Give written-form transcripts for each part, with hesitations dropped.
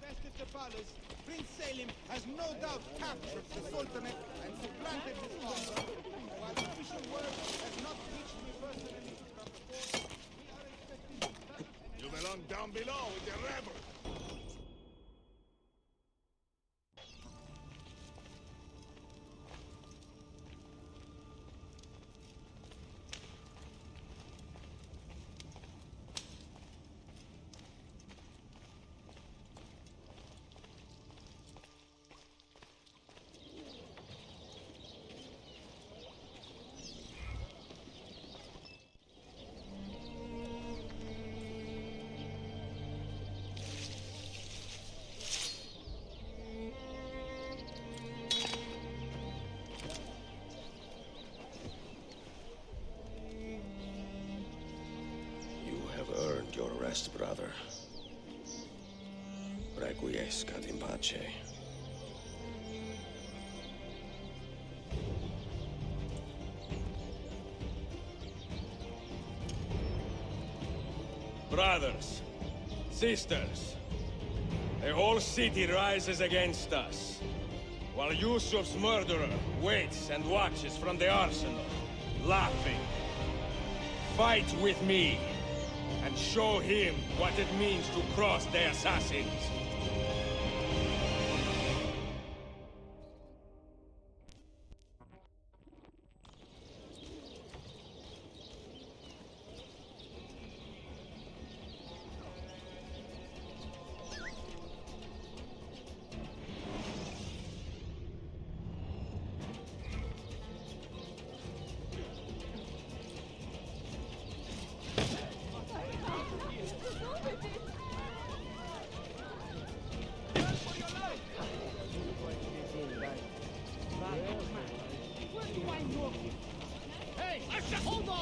Festive to Palace, Prince Selim has no doubt captured the Sultanate and supplanted his father. While official word has not reached me personally from the court, we are expecting... You belong down below with the rebels. Your rest, brother. Requiescat in pace. Brothers, sisters, the whole city rises against us, while Yusuf's murderer waits and watches from the arsenal, laughing. Fight with me, and show him what it means to cross the assassins. Hey! Hold on!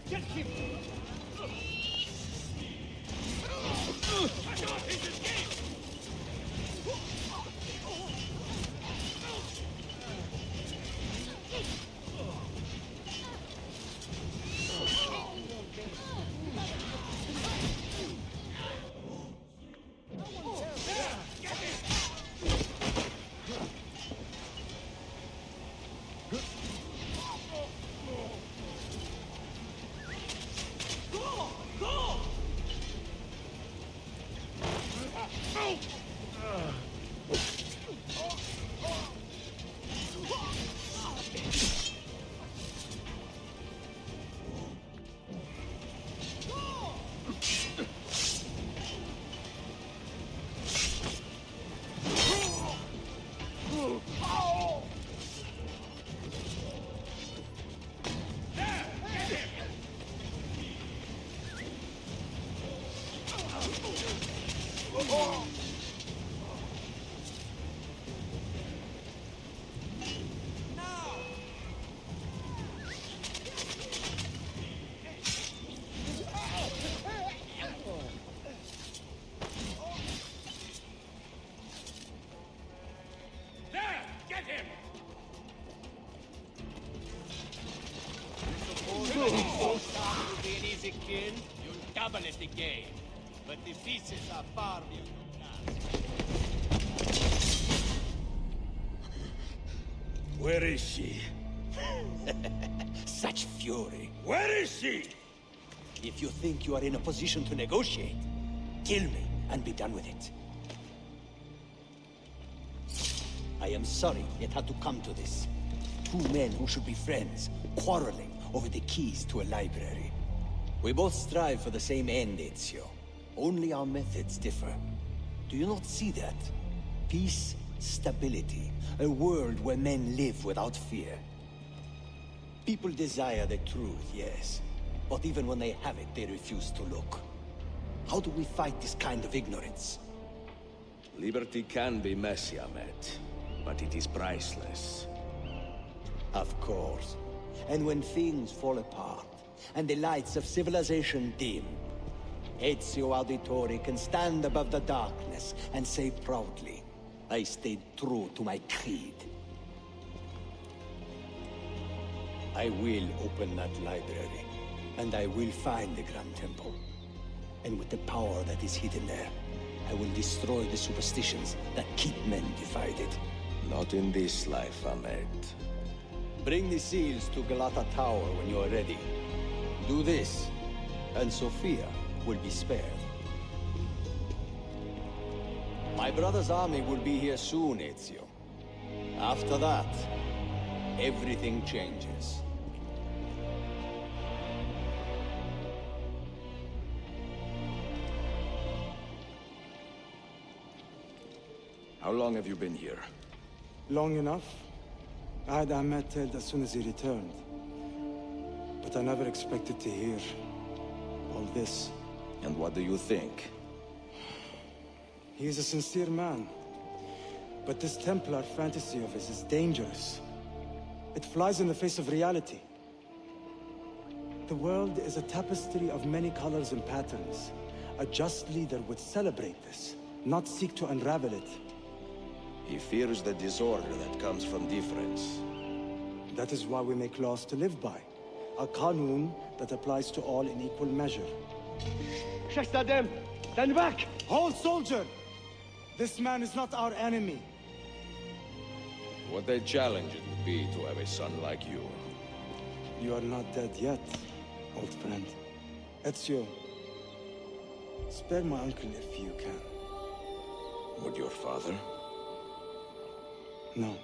Get him! I got his escape! To be an easy kill, you'll double it again. But the pieces are far beyond your grasp. Where is she? Such fury. Where is she? If you think you are in a position to negotiate, kill me and be done with it. I am sorry it had to come to this. Two men who should be friends, quarreling over the keys to a library. We both strive for the same end, Ezio. Only our methods differ. Do you not see that? Peace, stability, a world where men live without fear. People desire the truth, yes. But even when they have it, they refuse to look. How do we fight this kind of ignorance? Liberty can be messy, Ahmed, but it is priceless. Of course. And when things fall apart, and the lights of civilization dim, Ezio Auditore can stand above the darkness and say proudly, I stayed true to my creed. I will open that library, and I will find the Grand Temple. And with the power that is hidden there, I will destroy the superstitions that keep men divided. Not in this life, Ahmed. Bring the seals to Galata Tower when you are ready. Do this, and Sophia will be spared. My brother's army will be here soon, Ezio. After that, everything changes. How long have you been here? Long enough. I had Ahmed killed as soon as he returned. But I never expected to hear all this. And what do you think? He is a sincere man. But this Templar fantasy of his is dangerous. It flies in the face of reality. The world is a tapestry of many colors and patterns. A just leader would celebrate this, not seek to unravel it. He fears the disorder that comes from difference. That is why we make laws to live by. A qanun that applies to all in equal measure. Shahzadem, stand back! Hold, soldier! This man is not our enemy. What a challenge it would be to have a son like you. You are not dead yet, old friend. Ezio, spare my uncle if you can. Would your father? No.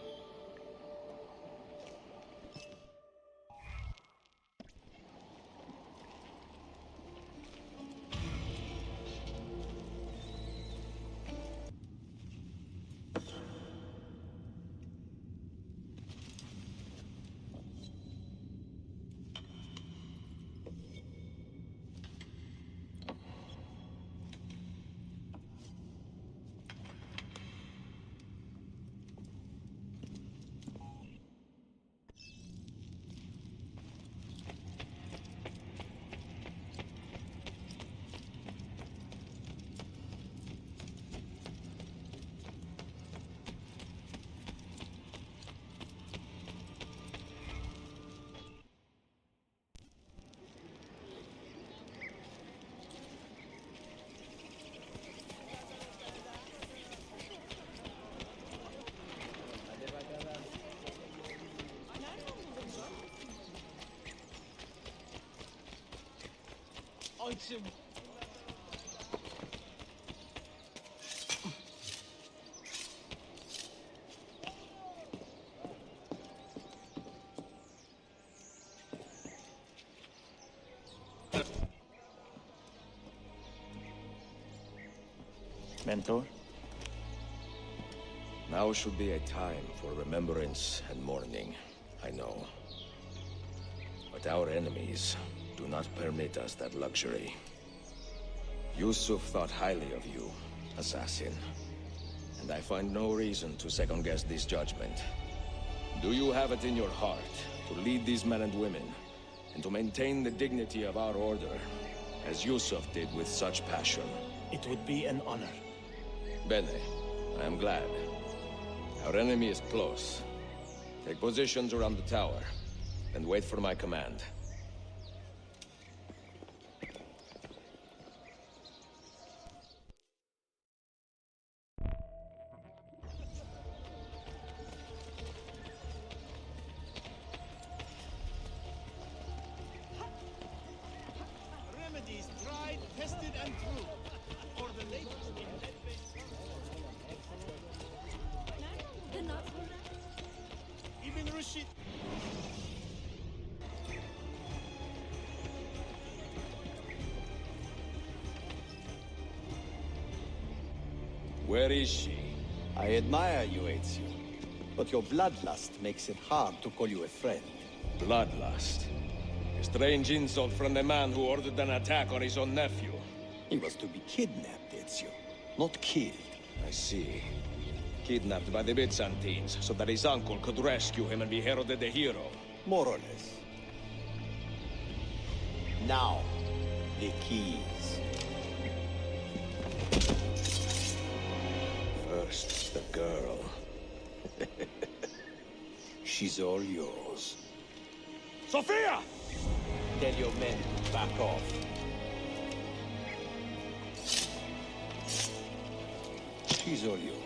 Mentor? Now should be a time for remembrance and mourning, I know. But our enemies do not permit us that luxury. Yusuf thought highly of you, assassin. And I find no reason to second-guess this judgment. Do you have it in your heart to lead these men and women, and to maintain the dignity of our order, as Yusuf did with such passion? It would be an honor. Bene, I am glad. Our enemy is close. Take positions around the tower, and wait for my command. Remedies tried, tested, and true. For the latest in Ibn Rushd. Where is she? I admire you, Ezio. But your bloodlust makes it hard to call you a friend. Bloodlust. A strange insult from the man who ordered an attack on his own nephew. He was to be kidnapped, Ezio, not killed. I see. Kidnapped by the Byzantines, so that his uncle could rescue him and be heralded a hero. More or less. Now, the keys. First, the girl. She's all yours. Sophia! Tell your men to back off. She's all yours.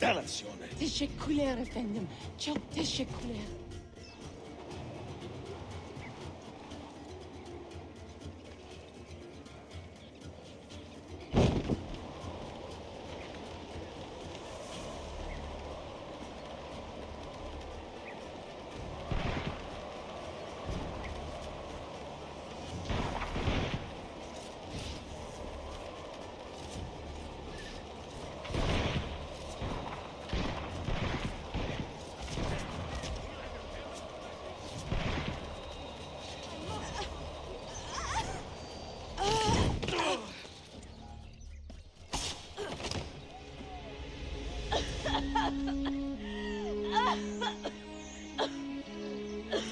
Delazione. Teşekkürler efendim. Çok teşekkürler.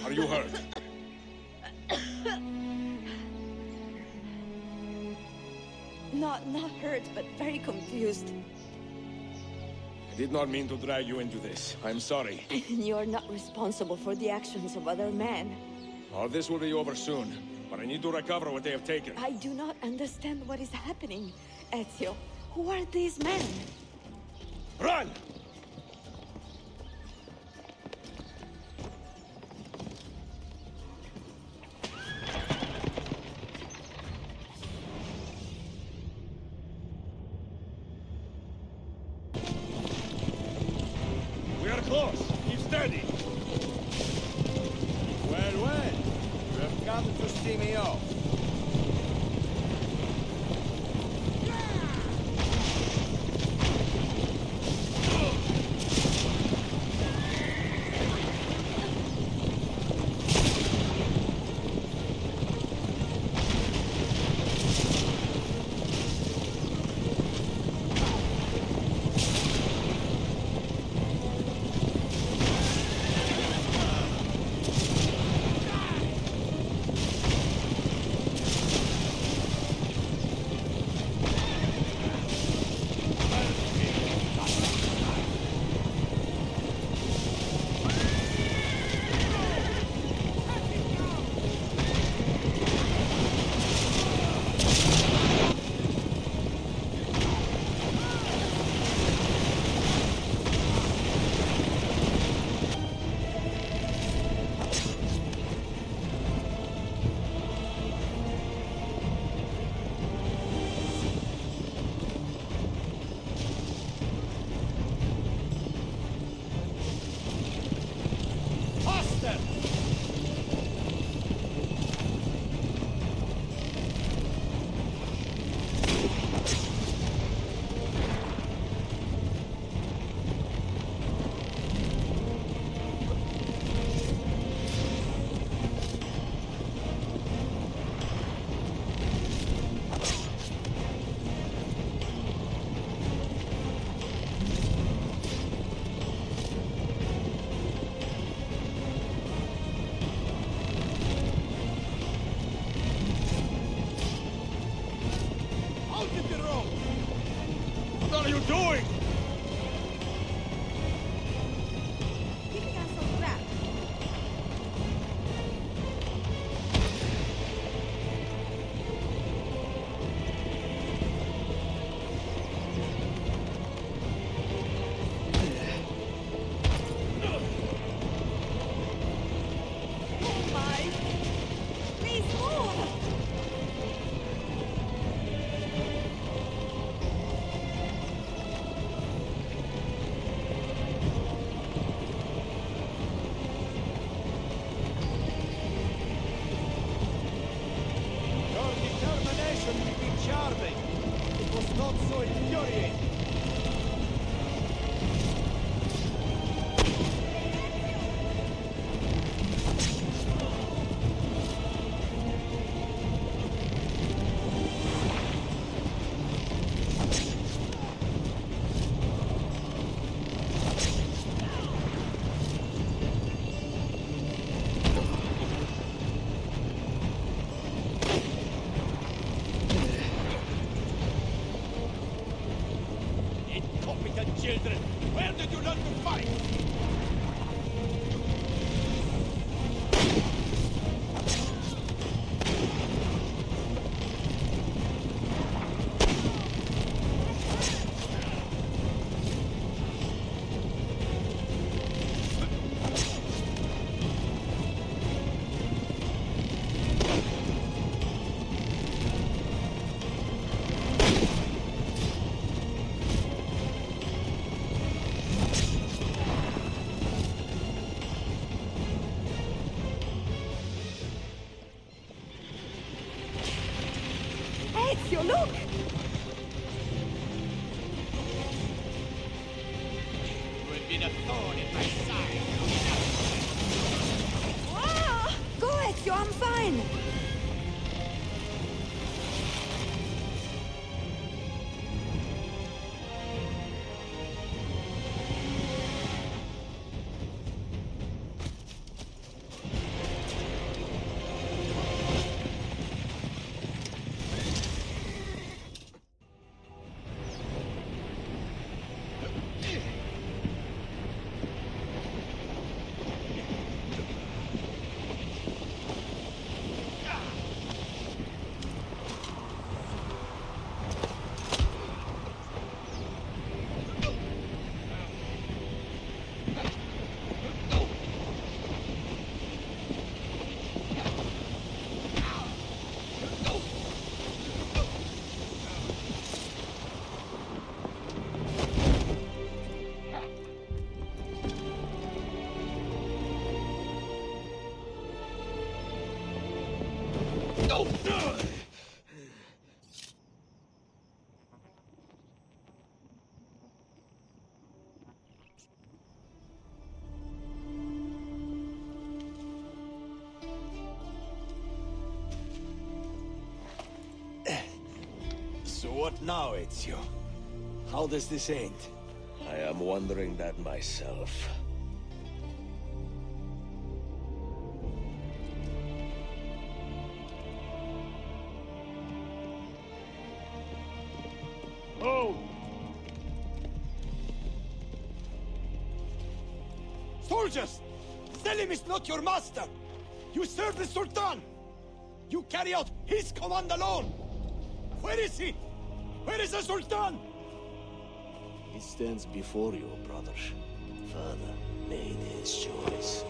Are you hurt? Not hurt, but very confused. I did not mean to drag you into this. I'm sorry. You're not responsible for the actions of other men. All this will be over soon, but I need to recover what they have taken. I do not understand what is happening, Ezio. Who are these men? Run! We are close. Keep steady. Well, well. You have come to see me off. What are you doing? Keeping us on track. Not so infuriating. 𝐂𝐫𝐞𝐞𝐝 children, where did you learn to fight? Ezio, look! You have been a thorn in my side. Ah! Go, Ezio, I'm fine! So what now, Ezio? How does this end? I am wondering that myself. Oh! Soldiers! Selim is not your master! You serve the Sultan! You carry out his command alone! Where is he? Where is the Sultan? He stands before you, brother. Father made his choice.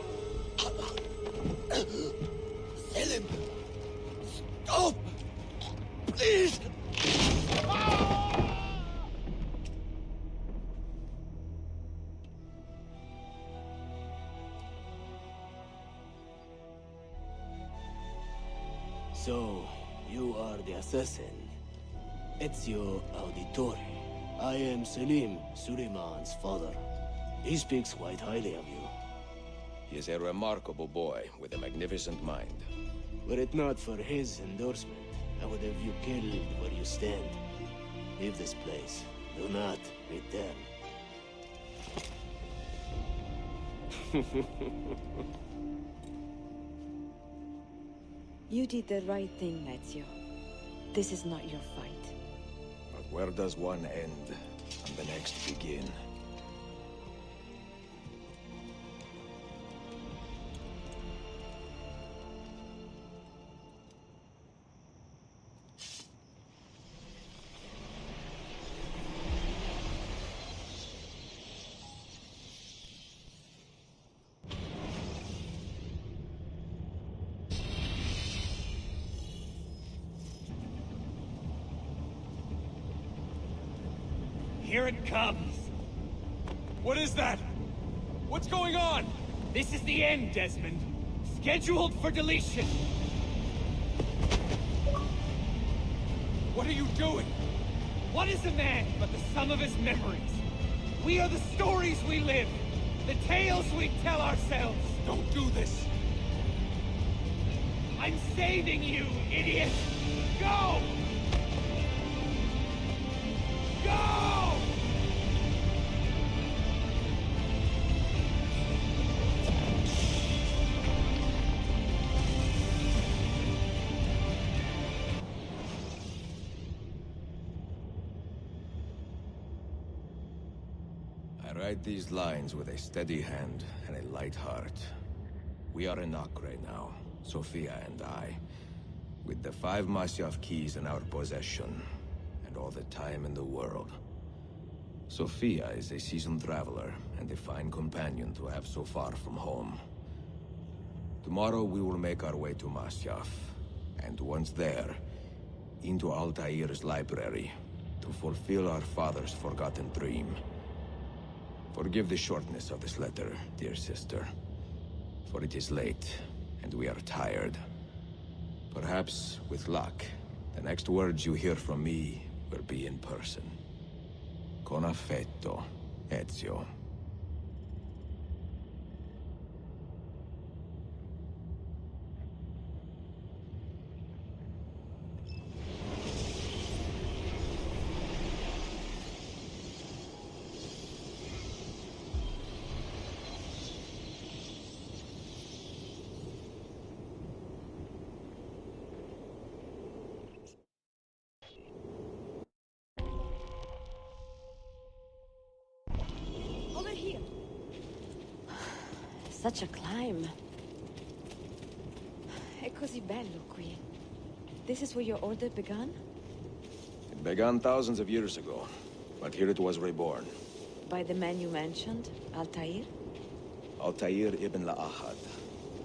Selim! Stop! Please! So, you are the assassin. Ezio Auditore. I am Selim, Suleiman's father. He speaks quite highly of you. He is a remarkable boy with a magnificent mind. Were it not for his endorsement, I would have you killed where you stand. Leave this place. Do not return. You did the right thing, Ezio. This is not your fight. But where does one end and the next begin? Here it comes! What is that? What's going on? This is the end, Desmond. Scheduled for deletion. What are you doing? What is a man but the sum of his memories? We are the stories we live, the tales we tell ourselves. Don't do this! I'm saving you, idiot! Go! Go! I write these lines with a steady hand and a light heart. We are in Acre now, Sophia and I, with the 5 Masyaf keys in our possession, and all the time in the world. Sophia is a seasoned traveler, and a fine companion to have so far from home. Tomorrow we will make our way to Masyaf, and once there, into Altair's library, to fulfill our father's forgotten dream. Forgive the shortness of this letter, dear sister, for it is late, and we are tired. Perhaps, with luck, the next words you hear from me will be in person. Con affetto, Ezio. Over here. Such a climb. È così bello qui. This is where your order began? It began thousands of years ago, but here it was reborn. By the man you mentioned, Altair? Altair ibn La'ahad.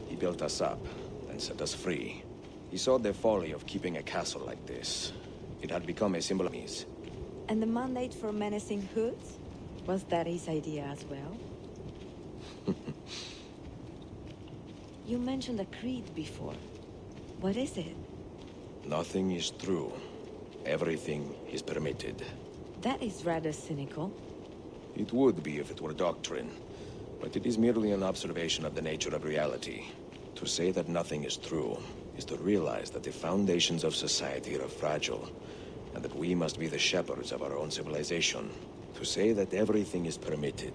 He built us up, then set us free. He saw the folly of keeping a castle like this. It had become a symbol of ease. And the mandate for menacing hoods? Was that his idea as well? You mentioned a creed before. What is it? Nothing is true. Everything is permitted. That is rather cynical. It would be if it were doctrine, but it is merely an observation of the nature of reality. To say that nothing is true is to realize that the foundations of society are fragile, and that we must be the shepherds of our own civilization. To say that everything is permitted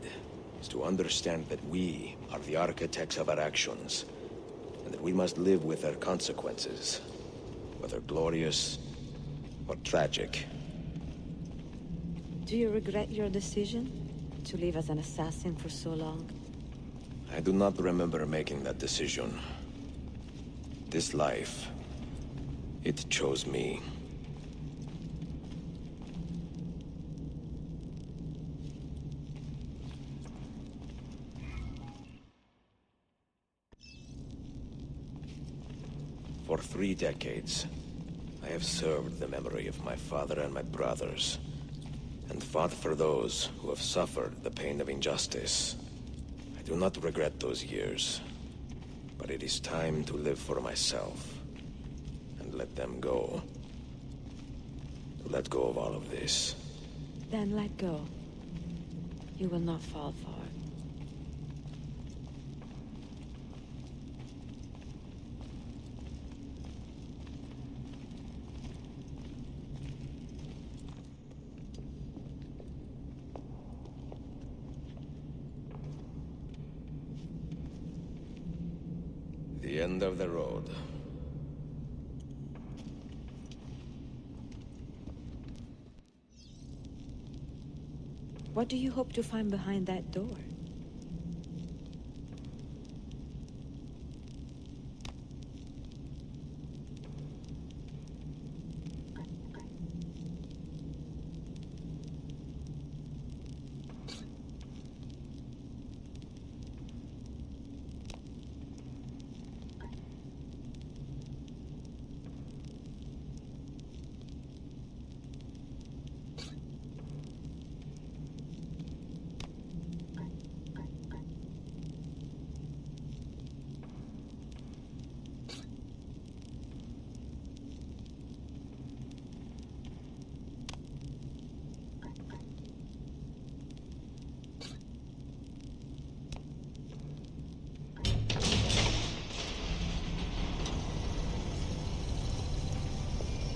is to understand that we are the architects of our actions, and that we must live with their consequences, whether glorious or tragic. Do you regret your decision to live as an assassin for so long? I do not remember making that decision. This life, it chose me. For 3 decades, I have served the memory of my father and my brothers, and fought for those who have suffered the pain of injustice. I do not regret those years, but it is time to live for myself, and let them go. To let go of all of this. Then let go. You will not fall far. The end of the road. What do you hope to find behind that door?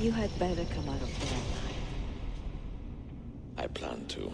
You had better come out of there alive. I plan to.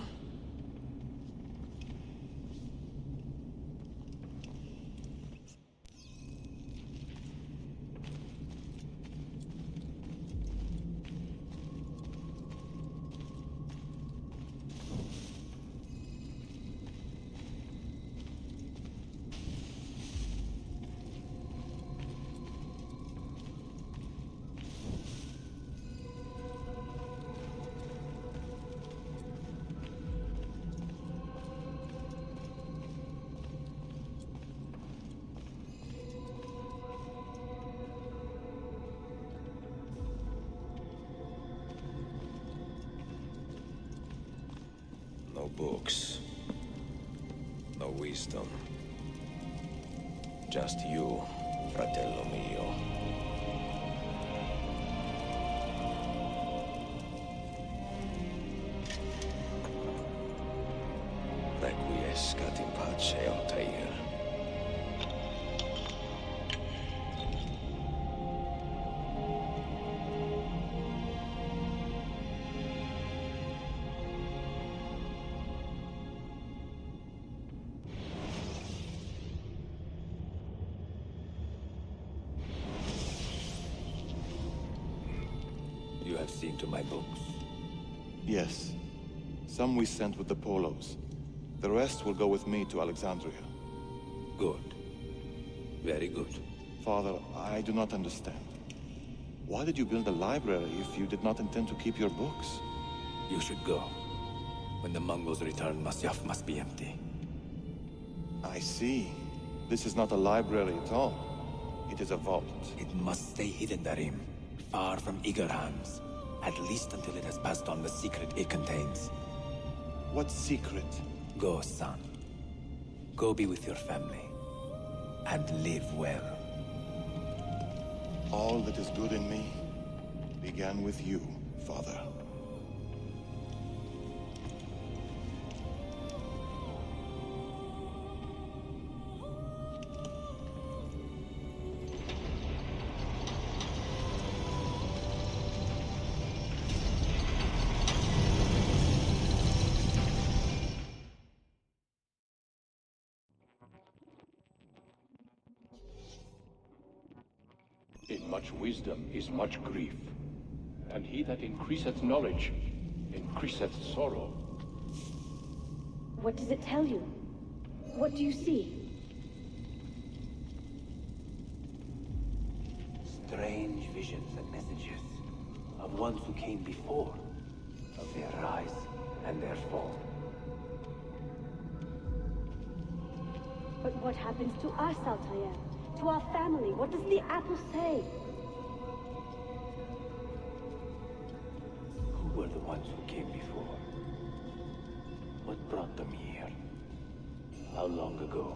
No books. No wisdom. Just you, fratello mio. Requiescat in pace, Altair. You have seen to my books. Yes. Some we sent with the Polos. The rest will go with me to Alexandria. Good. Very good. Father, I do not understand. Why did you build a library if you did not intend to keep your books? You should go. When the Mongols return, Masyaf must be empty. I see. This is not a library at all. It is a vault. It must stay hidden, Darim. Far from eager hands. At least until it has passed on the secret it contains. What secret? Go, son. Go be with your family. And live well. All that is good in me began with you, Father. In much wisdom is much grief, and he that increaseth knowledge increaseth sorrow. What does it tell you? What do you see? Strange visions and messages of ones who came before, of their rise and their fall. But what happens to us, Altair? To our family? What does the apple say? Who were the ones who came before? What brought them here? How long ago?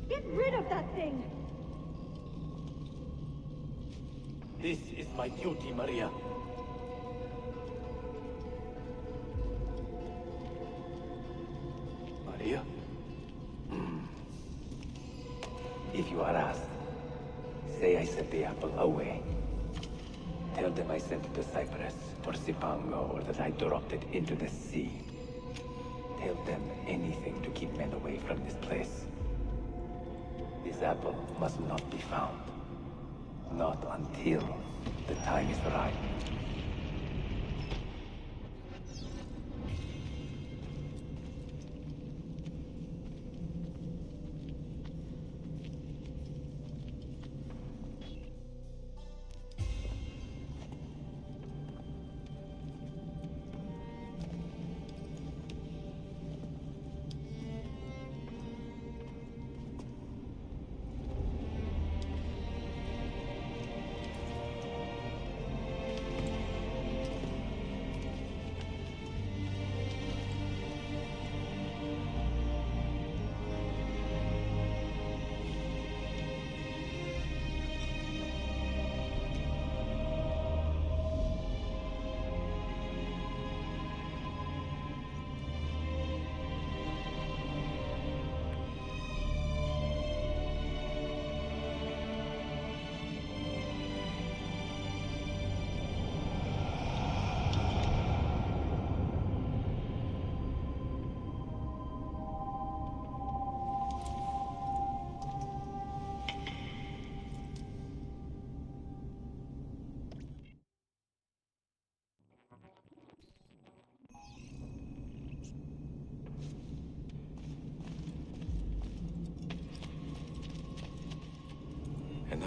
Get rid of that thing! This is my duty, Maria. Maria? If you are asked, say I sent the apple away. Tell them I sent it to Cyprus, or Zipango, or that I dropped it into the sea. Tell them anything to keep men away from this place. This apple must not be found. Not until the time is right.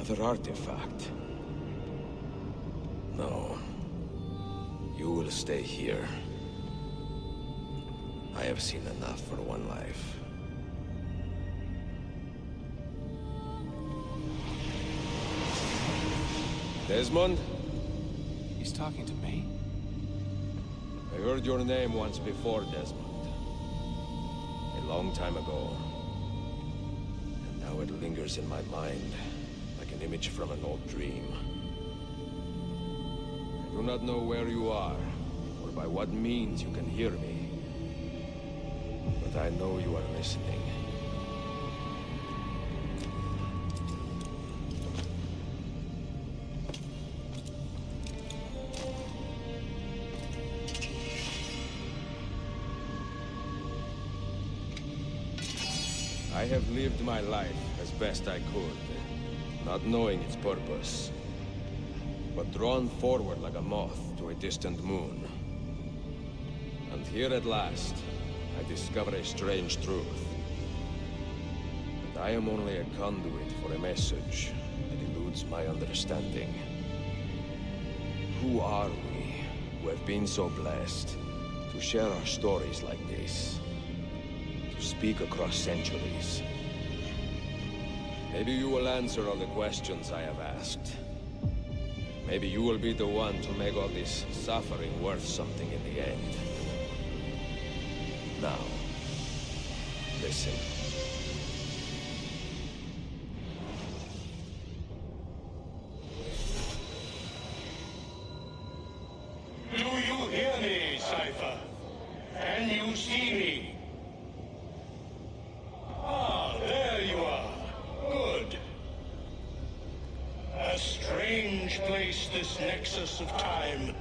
Another artifact. No. You will stay here. I have seen enough for one life. Desmond? He's talking to me? I heard your name once before, Desmond. A long time ago. And now it lingers in my mind, like an image from an old dream. I do not know where you are, or by what means you can hear me. But I know you are listening. I have lived my life as best I could, not knowing its purpose, but drawn forward like a moth to a distant moon. And here at last, I discover a strange truth. That I am only a conduit for a message that eludes my understanding. Who are we, who have been so blessed to share our stories like this? To speak across centuries. Maybe you will answer all the questions I have asked. Maybe you will be the one to make all this suffering worth something in the end. Now, listen. Do you hear me, Cypher? Can you see me? Ah, there you are. Good. A strange place, this nexus of time.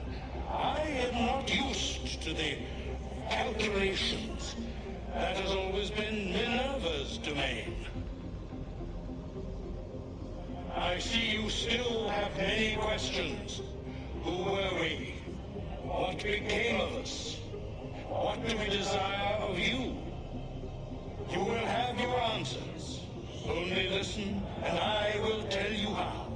I am not used to the calculations. That has always been Minerva's domain. I see you still have many questions. Who were we? What became of us? What do we desire of you? You will have your answers. Only listen, and I will tell you how.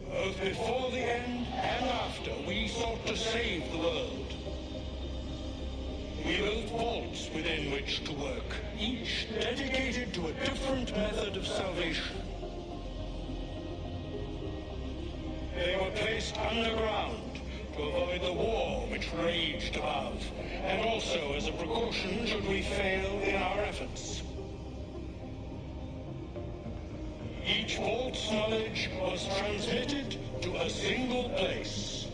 Both before the end and after, we sought to save the world. We built vaults within which to work, each dedicated to a different method of salvation. They were placed underground to avoid the war which raged above, and also as a precaution should we fail in our efforts. Each vault's knowledge was transmitted to a single place.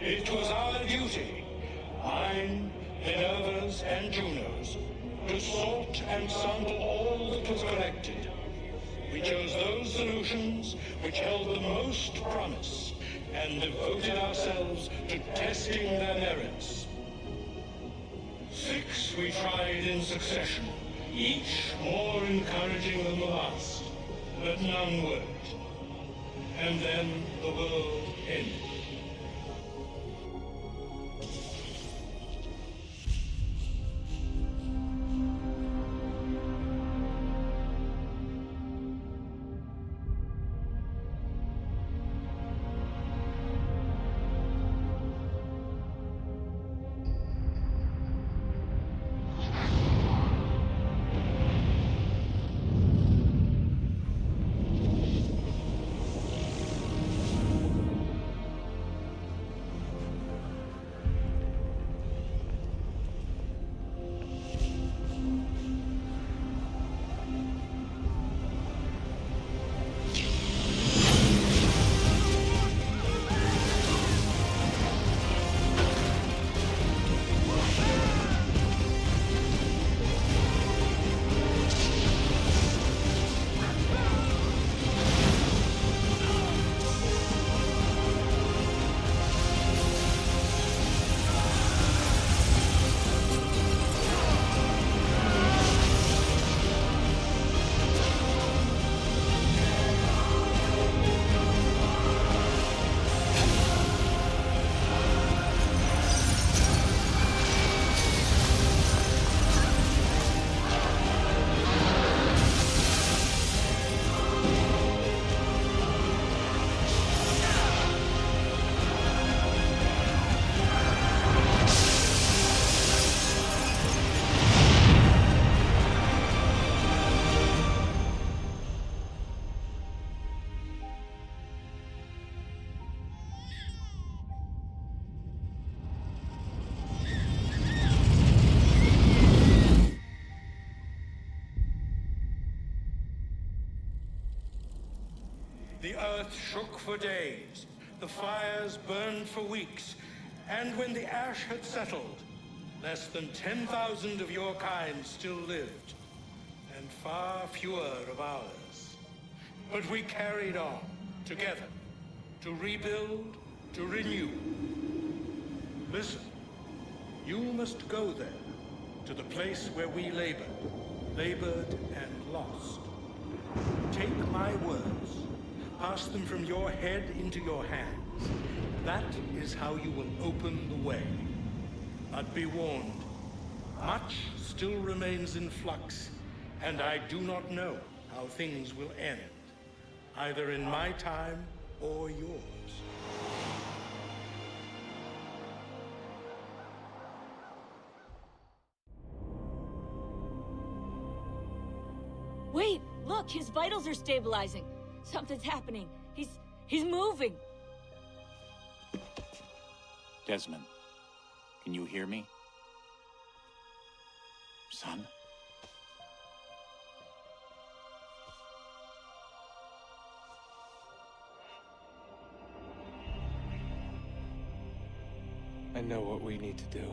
It was our duty, mine, Minerva's, and Juno's, to sort and sample all that was collected. We chose those solutions which held the most promise, and devoted ourselves to testing their merits. 6 we tried in succession, each more encouraging than the last, but none worked. And then the world ended. earth shook for days, the fires burned for weeks, and when the ash had settled, less than 10,000 of your kind still lived, and far fewer of ours. But we carried on, together, to rebuild, to renew. Listen, you must go there, to the place where we labored and lost. Take my words, pass them from your head into your hands. That is how you will open the way. But be warned, much still remains in flux, and I do not know how things will end, either in my time or yours. Wait, look, his vitals are stabilizing. Something's happening. He's moving. Desmond, can you hear me? Son? I know what we need to do.